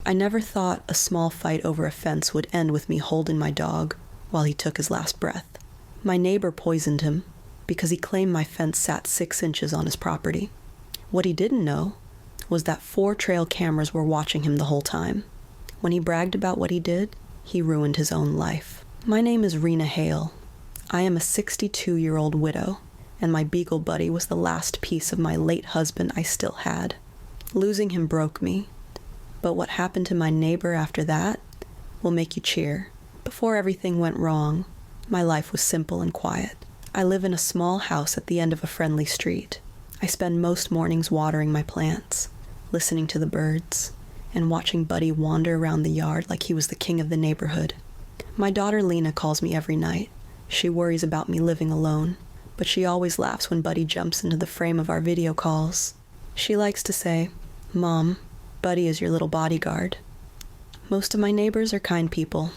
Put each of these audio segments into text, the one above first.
I never thought a small fight over a fence would end with me holding my dog while he took his last breath. My neighbor poisoned him because he claimed my fence sat 6 inches on his property. What he didn't know was that 4 trail cameras were watching him the whole time. When he bragged about what he did, he ruined his own life. My name is Rena Hale. I am a 62-year-old widow, and my beagle buddy was the last piece of my late husband I still had. Losing him broke me, but what happened to my neighbor after that will make you cheer. Before everything went wrong, my life was simple and quiet. I live in a small house at the end of a friendly street. I spend most mornings watering my plants, listening to the birds, and watching Buddy wander around the yard like he was the king of the neighborhood. My daughter Lena calls me every night. She worries about me living alone, but she always laughs when Buddy jumps into the frame of our video calls. She likes to say, "Mom, Buddy is your little bodyguard." Most of my neighbors are kind people.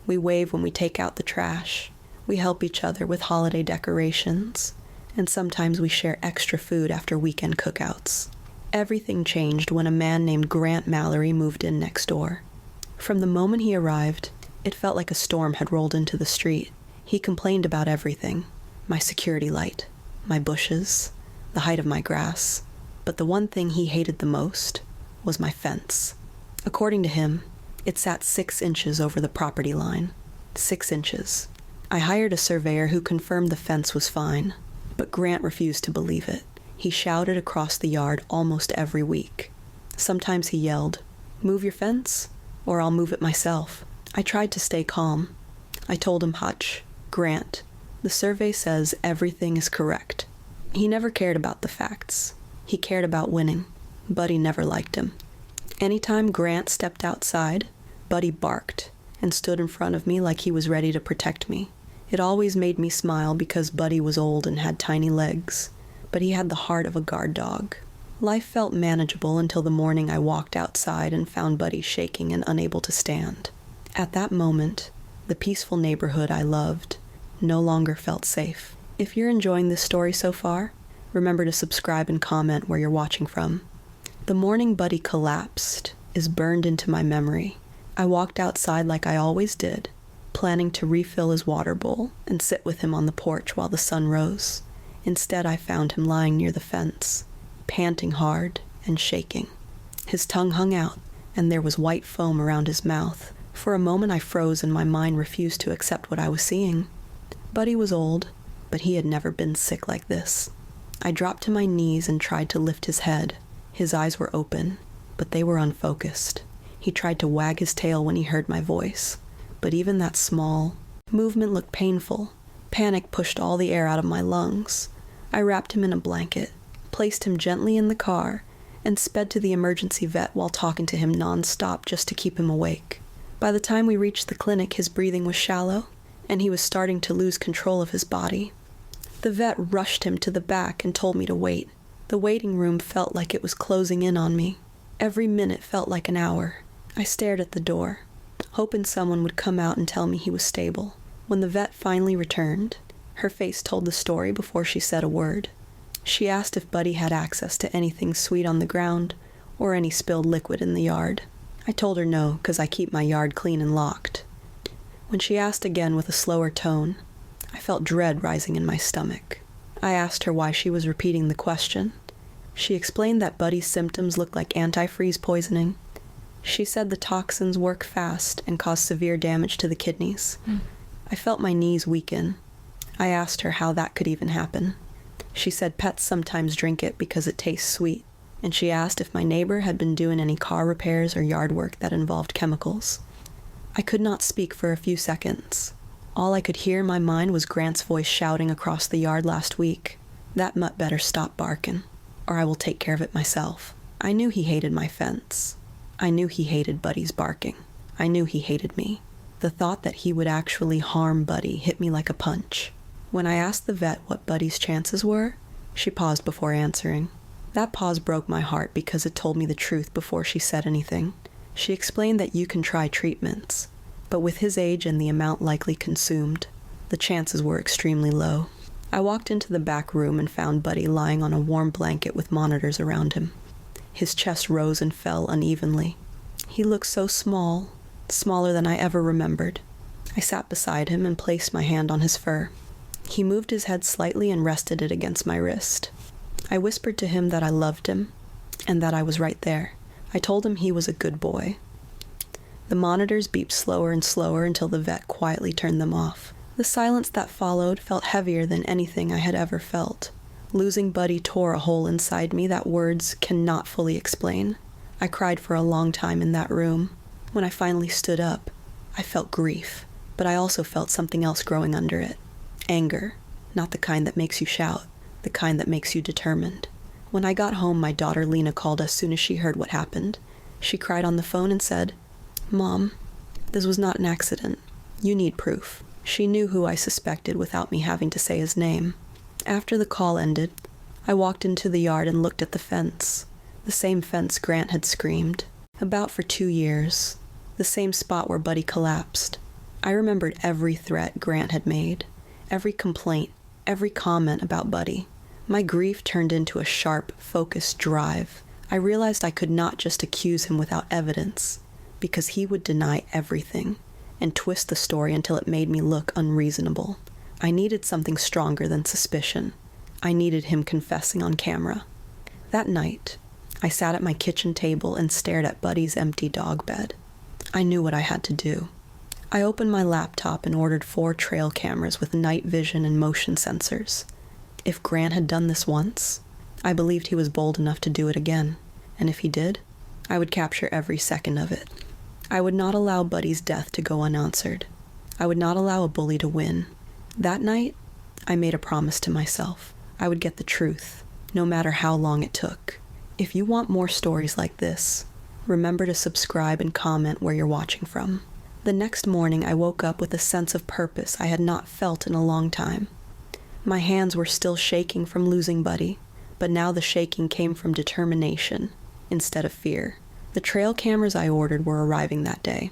We wave when we take out the trash. We help each other with holiday decorations, and sometimes we share extra food after weekend cookouts. Everything changed when a man named Grant Mallory moved in next door. From the moment he arrived, it felt like a storm had rolled into the street. He complained about everything: my security light, my bushes, the height of my grass. But the one thing he hated the most was my fence. According to him, it sat 6 inches over the property line. 6 inches. I hired a surveyor who confirmed the fence was fine, but Grant refused to believe it. He shouted across the yard almost every week. Sometimes he yelled, "Move your fence, or I'll move it myself." I tried to stay calm. I told him, "Hutch, Grant, the survey says everything is correct." He never cared about the facts. He cared about winning. Buddy never liked him. Anytime Grant stepped outside, Buddy barked and stood in front of me like he was ready to protect me. It always made me smile because Buddy was old and had tiny legs, but he had the heart of a guard dog. Life felt manageable until the morning I walked outside and found Buddy shaking and unable to stand. At that moment, the peaceful neighborhood I loved no longer felt safe. If you're enjoying this story so far, remember to subscribe and comment where you're watching from. The morning Buddy collapsed is burned into my memory. I walked outside like I always did, planning to refill his water bowl and sit with him on the porch while the sun rose. Instead, I found him lying near the fence, panting hard and shaking. His tongue hung out, and there was white foam around his mouth. For a moment I froze and my mind refused to accept what I was seeing. Buddy was old, but he had never been sick like this. I dropped to my knees and tried to lift his head. His eyes were open, but they were unfocused. He tried to wag his tail when he heard my voice, but even that small movement looked painful. Panic pushed all the air out of my lungs. I wrapped him in a blanket, placed him gently in the car, and sped to the emergency vet while talking to him non-stop just to keep him awake. By the time we reached the clinic, his breathing was shallow, and he was starting to lose control of his body. The vet rushed him to the back and told me to wait. The waiting room felt like it was closing in on me. Every minute felt like an hour. I stared at the door, hoping someone would come out and tell me he was stable. When the vet finally returned, her face told the story before she said a word. She asked if Buddy had access to anything sweet on the ground or any spilled liquid in the yard. I told her no, because I keep my yard clean and locked. When she asked again with a slower tone, I felt dread rising in my stomach. I asked her why she was repeating the question. She explained that Buddy's symptoms looked like antifreeze poisoning. She said the toxins work fast and cause severe damage to the kidneys. I felt my knees weaken. I asked her how that could even happen. She said pets sometimes drink it because it tastes sweet, and she asked if my neighbor had been doing any car repairs or yard work that involved chemicals. I could not speak for a few seconds. All I could hear in my mind was Grant's voice shouting across the yard last week, "That mutt better stop barking, or I will take care of it myself." I knew he hated my fence. I knew he hated Buddy's barking. I knew he hated me. The thought that he would actually harm Buddy hit me like a punch. When I asked the vet what Buddy's chances were, she paused before answering. That pause broke my heart because it told me the truth before she said anything. She explained that you can try treatments, but with his age and the amount likely consumed, the chances were extremely low. I walked into the back room and found Buddy lying on a warm blanket with monitors around him. His chest rose and fell unevenly. He looked so small, smaller than I ever remembered. I sat beside him and placed my hand on his fur. He moved his head slightly and rested it against my wrist. I whispered to him that I loved him, and that I was right there. I told him he was a good boy. The monitors beeped slower and slower until the vet quietly turned them off. The silence that followed felt heavier than anything I had ever felt. Losing Buddy tore a hole inside me that words cannot fully explain. I cried for a long time in that room. When I finally stood up, I felt grief, but I also felt something else growing under it. Anger, not the kind that makes you shout, the kind that makes you determined. When I got home, my daughter Lena called as soon as she heard what happened. She cried on the phone and said, "Mom, this was not an accident. You need proof." She knew who I suspected without me having to say his name. After the call ended, I walked into the yard and looked at the fence. The same fence Grant had screamed about for 2 years. The same spot where Buddy collapsed. I remembered every threat Grant had made, every complaint, every comment about Buddy. My grief turned into a sharp, focused drive. I realized I could not just accuse him without evidence, because he would deny everything and twist the story until it made me look unreasonable. I needed something stronger than suspicion. I needed him confessing on camera. That night, I sat at my kitchen table and stared at Buddy's empty dog bed. I knew what I had to do. I opened my laptop and ordered 4 trail cameras with night vision and motion sensors. If Grant had done this once, I believed he was bold enough to do it again, and if he did, I would capture every second of it. I would not allow Buddy's death to go unanswered. I would not allow a bully to win. That night, I made a promise to myself. I would get the truth, no matter how long it took. If you want more stories like this, remember to subscribe and comment where you're watching from. The next morning, I woke up with a sense of purpose I had not felt in a long time. My hands were still shaking from losing Buddy, but now the shaking came from determination instead of fear. The trail cameras I ordered were arriving that day,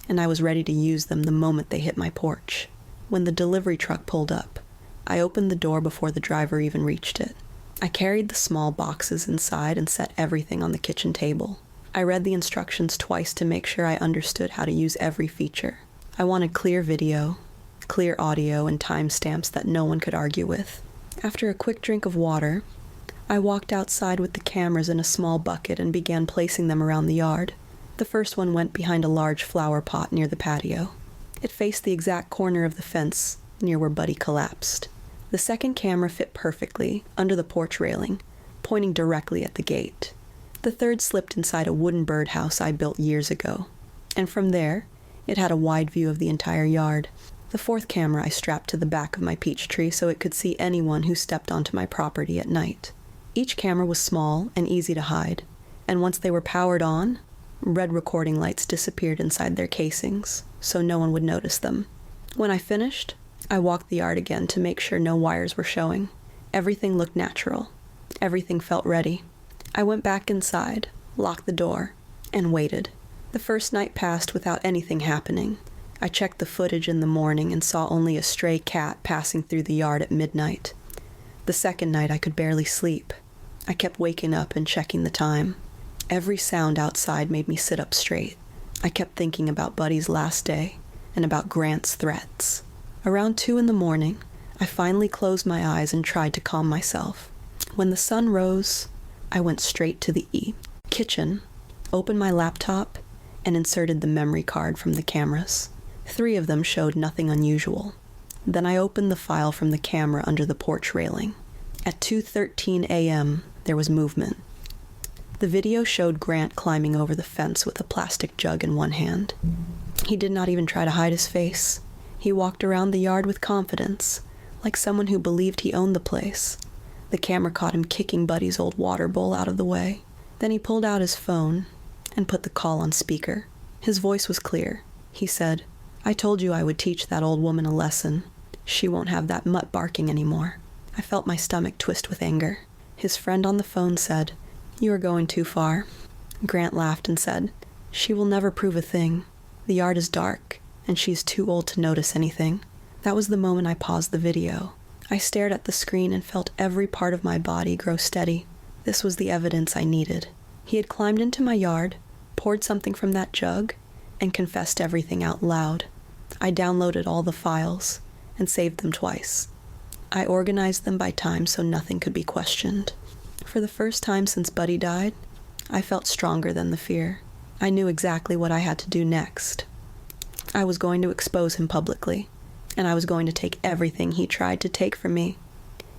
and I was ready to use them the moment they hit my porch. When the delivery truck pulled up, I opened the door before the driver even reached it. I carried the small boxes inside and set everything on the kitchen table. I read the instructions twice to make sure I understood how to use every feature. I wanted clear video, clear audio, and timestamps that no one could argue with. After a quick drink of water, I walked outside with the cameras in a small bucket and began placing them around the yard. The first one went behind a large flower pot near the patio. It faced the exact corner of the fence near where Buddy collapsed. The second camera fit perfectly under the porch railing, pointing directly at the gate. The third slipped inside a wooden birdhouse I built years ago, and from there, it had a wide view of the entire yard. The fourth camera I strapped to the back of my peach tree so it could see anyone who stepped onto my property at night. Each camera was small and easy to hide, and once they were powered on, red recording lights disappeared inside their casings, so no one would notice them. When I finished, I walked the yard again to make sure no wires were showing. Everything looked natural. Everything felt ready. I went back inside, locked the door, and waited. The first night passed without anything happening. I checked the footage in the morning and saw only a stray cat passing through the yard at midnight. The second night I could barely sleep. I kept waking up and checking the time. Every sound outside made me sit up straight. I kept thinking about Buddy's last day and about Grant's threats. Around 2 a.m, I finally closed my eyes and tried to calm myself. When the sun rose, I went straight to the kitchen, opened my laptop, and inserted the memory card from the cameras. 3 of them showed nothing unusual. Then I opened the file from the camera under the porch railing. At 2:13 a.m., there was movement. The video showed Grant climbing over the fence with a plastic jug in one hand. He did not even try to hide his face. He walked around the yard with confidence, like someone who believed he owned the place. The camera caught him kicking Buddy's old water bowl out of the way. Then he pulled out his phone and put the call on speaker. His voice was clear. He said, "I told you I would teach that old woman a lesson. She won't have that mutt barking anymore." I felt my stomach twist with anger. His friend on the phone said, "You are going too far." Grant laughed and said, "She will never prove a thing. The yard is dark, and she's too old to notice anything." That was the moment I paused the video. I stared at the screen and felt every part of my body grow steady. This was the evidence I needed. He had climbed into my yard, poured something from that jug, and confessed everything out loud. I downloaded all the files and saved them twice. I organized them by time so nothing could be questioned. For the first time since Buddy died, I felt stronger than the fear. I knew exactly what I had to do next. I was going to expose him publicly, and I was going to take everything he tried to take from me.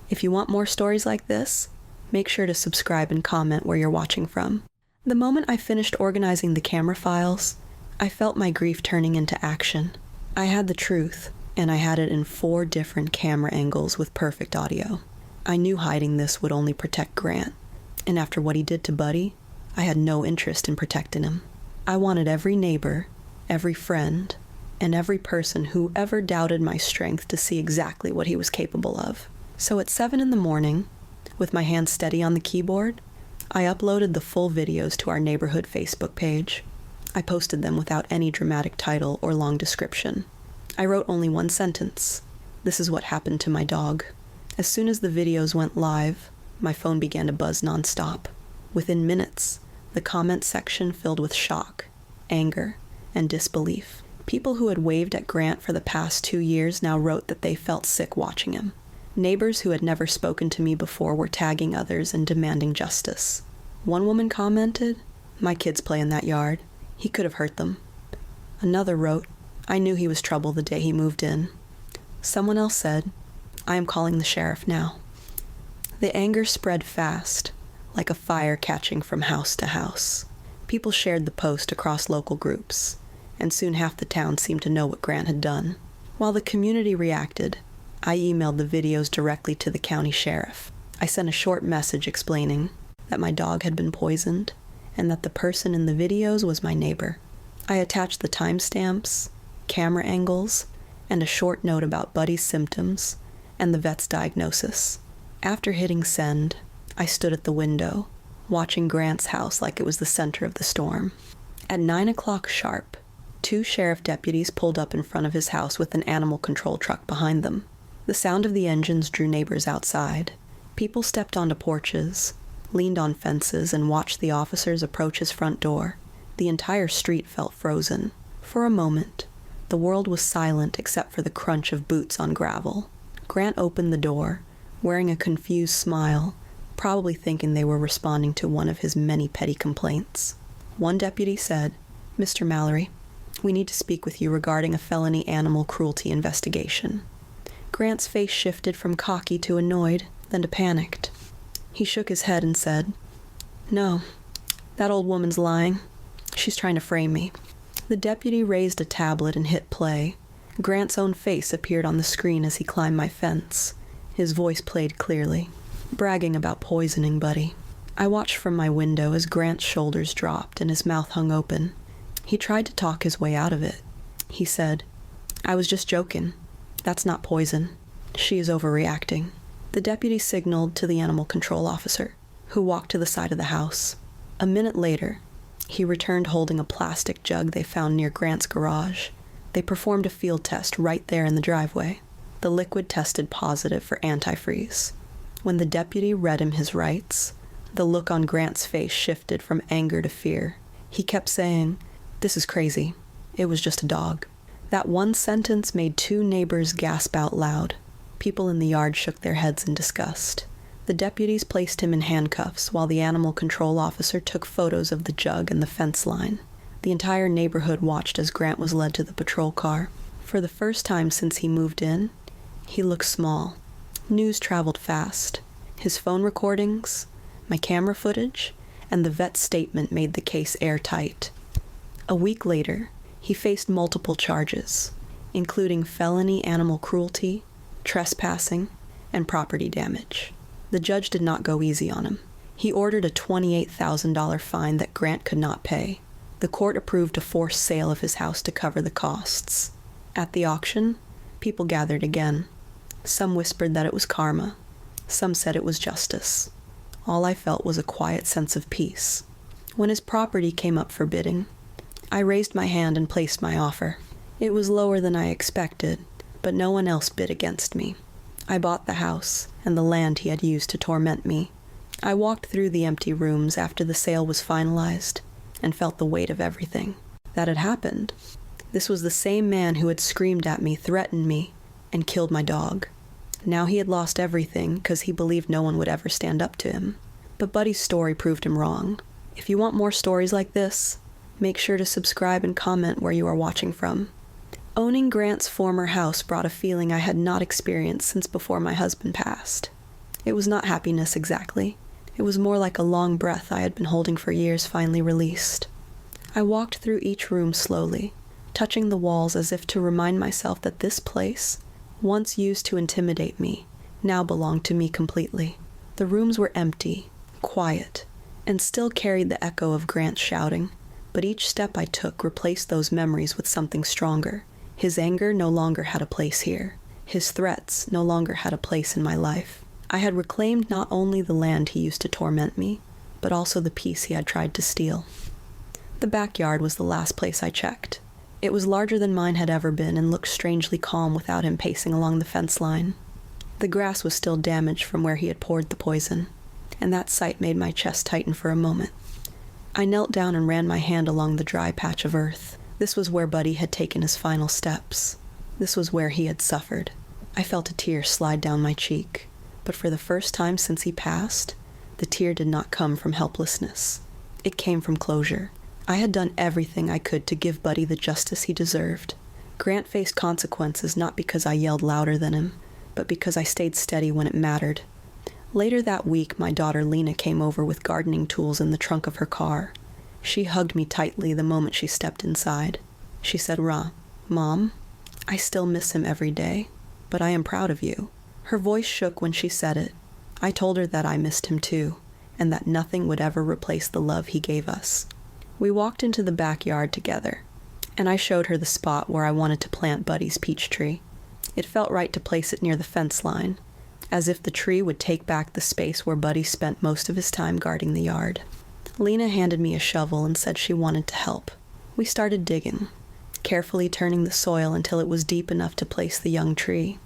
If you want more stories like this, make sure to subscribe and comment where you're watching from. The moment I finished organizing the camera files, I felt my grief turning into action. I had the truth, and I had it in 4 different camera angles with perfect audio. I knew hiding this would only protect Grant, and after what he did to Buddy, I had no interest in protecting him. I wanted every neighbor, every friend, and every person who ever doubted my strength to see exactly what he was capable of. So at 7 a.m, with my hand steady on the keyboard, I uploaded the full videos to our neighborhood Facebook page. I posted them without any dramatic title or long description. I wrote only one sentence. This is what happened to my dog. As soon as the videos went live, my phone began to buzz nonstop. Within minutes, the comment section filled with shock, anger, and disbelief. People who had waved at Grant for the past 2 years now wrote that they felt sick watching him. Neighbors who had never spoken to me before were tagging others and demanding justice. One woman commented, "My kids play in that yard. He could have hurt them." Another wrote, "I knew he was trouble the day he moved in." Someone else said, "I am calling the sheriff now." The anger spread fast, like a fire catching from house to house. People shared the post across local groups, and soon half the town seemed to know what Grant had done. While the community reacted, I emailed the videos directly to the county sheriff. I sent a short message explaining that my dog had been poisoned and that the person in the videos was my neighbor. I attached the timestamps, camera angles, and a short note about Buddy's symptoms and the vet's diagnosis. After hitting send, I stood at the window, watching Grant's house like it was the center of the storm. At 9 o'clock sharp, 2 sheriff deputies pulled up in front of his house with an animal control truck behind them. The sound of the engines drew neighbors outside. People stepped onto porches, leaned on fences, and watched the officers approach his front door. The entire street felt frozen. For a moment, the world was silent except for the crunch of boots on gravel. Grant opened the door, wearing a confused smile, probably thinking they were responding to one of his many petty complaints. One deputy said, "Mr. Mallory, we need to speak with you regarding a felony animal cruelty investigation." Grant's face shifted from cocky to annoyed, then to panicked. He shook his head and said, "No, that old woman's lying. She's trying to frame me." The deputy raised a tablet and hit play. Grant's own face appeared on the screen as he climbed my fence. His voice played clearly, bragging about poisoning Buddy. I watched from my window as Grant's shoulders dropped and his mouth hung open. He tried to talk his way out of it. He said, "I was just joking. That's not poison. She is overreacting." The deputy signaled to the animal control officer, who walked to the side of the house. A minute later, he returned holding a plastic jug they found near Grant's garage. They performed a field test right there in the driveway. The liquid tested positive for antifreeze. When the deputy read him his rights, the look on Grant's face shifted from anger to fear. He kept saying, "This is crazy. It was just a dog." That one sentence made 2 neighbors gasp out loud. People in the yard shook their heads in disgust. The deputies placed him in handcuffs while the animal control officer took photos of the jug and the fence line. The entire neighborhood watched as Grant was led to the patrol car. For the first time since he moved in, he looked small. News traveled fast. His phone recordings, my camera footage, and the vet's statement made the case airtight. A week later, he faced multiple charges, including felony animal cruelty, trespassing, and property damage. The judge did not go easy on him. He ordered a $28,000 fine that Grant could not pay. The court approved a forced sale of his house to cover the costs. At the auction, people gathered again. Some whispered that it was karma. Some said it was justice. All I felt was a quiet sense of peace. When his property came up for bidding, I raised my hand and placed my offer. It was lower than I expected, but no one else bid against me. I bought the house and the land he had used to torment me. I walked through the empty rooms after the sale was finalized. and felt the weight of everything that had happened. This was the same man who had screamed at me, threatened me, and killed my dog. Now he had lost everything because he believed no one would ever stand up to him. But Buddy's story proved him wrong. If you want more stories like this, make sure to subscribe and comment where you are watching from. Owning Grant's former house brought a feeling I had not experienced since before my husband passed. It was not happiness exactly. It was more like a long breath I had been holding for years finally released. I walked through each room slowly, touching the walls as if to remind myself that this place, once used to intimidate me, now belonged to me completely. The rooms were empty, quiet, and still carried the echo of Grant's shouting, but each step I took replaced those memories with something stronger. His anger no longer had a place here. His threats no longer had a place in my life. I had reclaimed not only the land he used to torment me, but also the peace he had tried to steal. The backyard was the last place I checked. It was larger than mine had ever been and looked strangely calm without him pacing along the fence line. The grass was still damaged from where he had poured the poison, and that sight made my chest tighten for a moment. I knelt down and ran my hand along the dry patch of earth. This was where Buddy had taken his final steps. This was where he had suffered. I felt a tear slide down my cheek, but for the first time since he passed, the tear did not come from helplessness. It came from closure. I had done everything I could to give Buddy the justice he deserved. Grant faced consequences not because I yelled louder than him, but because I stayed steady when it mattered. Later that week, my daughter Lena came over with gardening tools in the trunk of her car. She hugged me tightly the moment she stepped inside. She said, Mom, I still miss him every day, but I am proud of you." Her voice shook when she said it. I told her that I missed him too, and that nothing would ever replace the love he gave us. We walked into the backyard together, and I showed her the spot where I wanted to plant Buddy's peach tree. It felt right to place it near the fence line, as if the tree would take back the space where Buddy spent most of his time guarding the yard. Lena handed me a shovel and said she wanted to help. We started digging, carefully turning the soil until it was deep enough to place the young tree.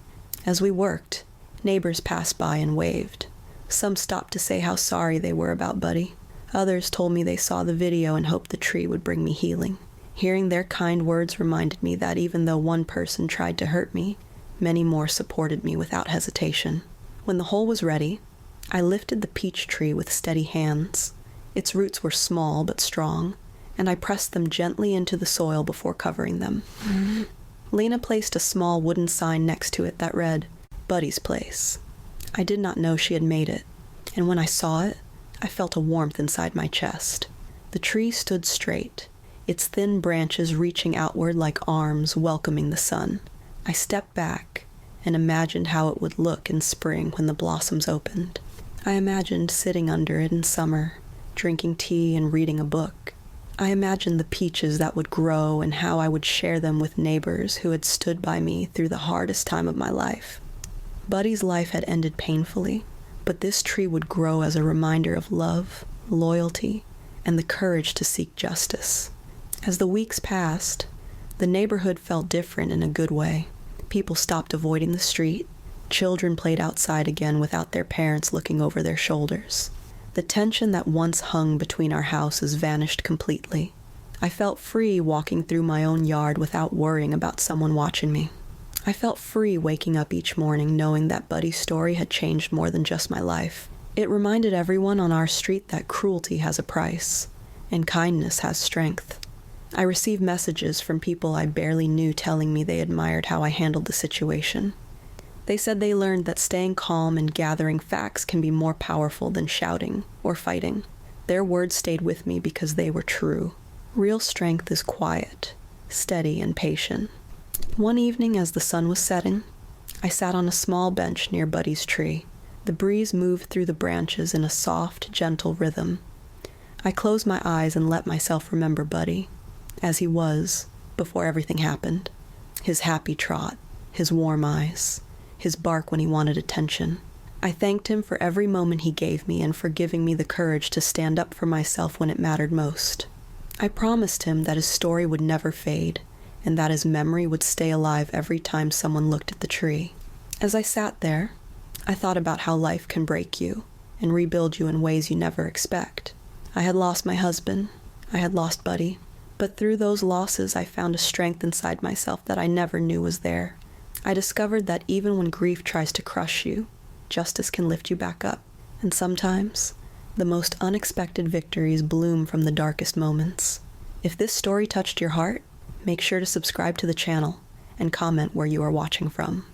As we worked, neighbors passed by and waved. Some stopped to say how sorry they were about Buddy. Others told me they saw the video and hoped the tree would bring me healing. Hearing their kind words reminded me that even though one person tried to hurt me, many more supported me without hesitation. When the hole was ready, I lifted the peach tree with steady hands. Its roots were small but strong, and I pressed them gently into the soil before covering them. Lena placed a small wooden sign next to it that read, "Buddy's Place." I did not know she had made it, and when I saw it, I felt a warmth inside my chest. The tree stood straight, its thin branches reaching outward like arms welcoming the sun. I stepped back and imagined how it would look in spring when the blossoms opened. I imagined sitting under it in summer, drinking tea and reading a book. I imagined the peaches that would grow and how I would share them with neighbors who had stood by me through the hardest time of my life. Buddy's life had ended painfully, but this tree would grow as a reminder of love, loyalty, and the courage to seek justice. As the weeks passed, the neighborhood felt different in a good way. People stopped avoiding the street. Children played outside again without their parents looking over their shoulders. The tension that once hung between our houses vanished completely. I felt free walking through my own yard without worrying about someone watching me. I felt free waking up each morning knowing that Buddy's story had changed more than just my life. It reminded everyone on our street that cruelty has a price, and kindness has strength. I received messages from people I barely knew telling me they admired how I handled the situation. They said they learned that staying calm and gathering facts can be more powerful than shouting or fighting. Their words stayed with me because they were true. Real strength is quiet, steady, and patient. One evening as the sun was setting, I sat on a small bench near Buddy's tree. The breeze moved through the branches in a soft, gentle rhythm. I closed my eyes and let myself remember Buddy, as he was before everything happened. His happy trot, his warm eyes, his bark when he wanted attention. I thanked him for every moment he gave me and for giving me the courage to stand up for myself when it mattered most. I promised him that his story would never fade, and that his memory would stay alive every time someone looked at the tree. As I sat there, I thought about how life can break you and rebuild you in ways you never expect. I had lost my husband. I had lost Buddy, but through those losses I found a strength inside myself that I never knew was there. I discovered that even when grief tries to crush you, justice can lift you back up. And sometimes, the most unexpected victories bloom from the darkest moments. If this story touched your heart, make sure to subscribe to the channel and comment where you are watching from.